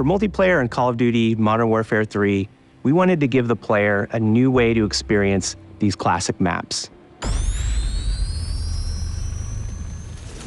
For multiplayer and Call of Duty Modern Warfare 3, we wanted to give the player a new way to experience these classic maps.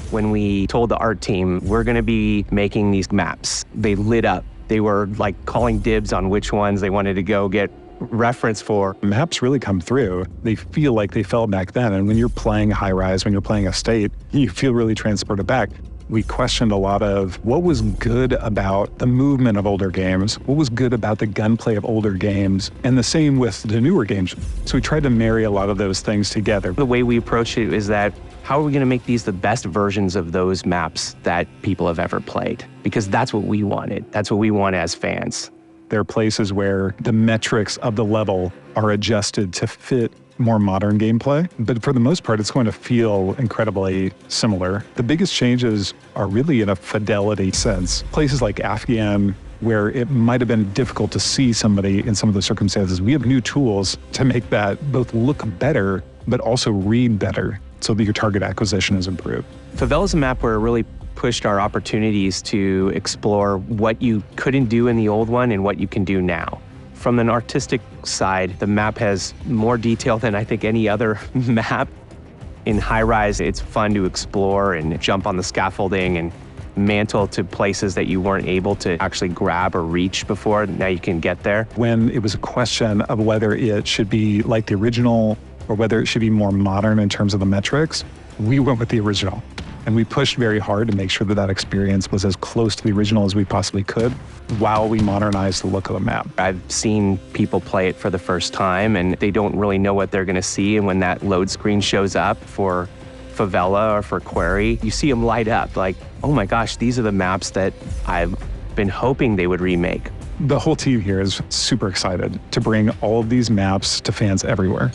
When we told the art team, we're gonna be making these maps, they lit up. They were like calling dibs on which ones they wanted to go get reference for. Maps really come through. They feel like they felt back then. And when you're playing high rise, when you're playing Estate, you feel really transported back. We questioned a lot of what was good about the movement of older games, what was good about the gunplay of older games, and the same with the newer games. So we tried to marry a lot of those things together. The way we approach it is that, how are we gonna make these the best versions of those maps that people have ever played? Because that's what we wanted. That's what we want as fans. There are places where the metrics of the level are adjusted to fit more modern gameplay, but for the most part, it's going to feel incredibly similar. The biggest changes are really in a fidelity sense. Places like Afghan, where it might have been difficult to see somebody in some of the circumstances, we have new tools to make that both look better, but also read better, so that your target acquisition is improved. Favela is a map where it really pushed our opportunities to explore what you couldn't do in the old one and what you can do now. From an artistic side, the map has more detail than I think any other map. In high rise, it's fun to explore and jump on the scaffolding and mantle to places that you weren't able to actually grab or reach before. Now you can get there. When it was a question of whether it should be like the original or whether it should be more modern in terms of the metrics, we went with the original. And we pushed very hard to make sure that that experience was as close to the original as we possibly could while we modernized the look of the map. I've seen people play it for the first time and they don't really know what they're gonna see, and when that load screen shows up for Favela or for Query, you see them light up like, oh my gosh, these are the maps that I've been hoping they would remake. The whole team here is super excited to bring all of these maps to fans everywhere.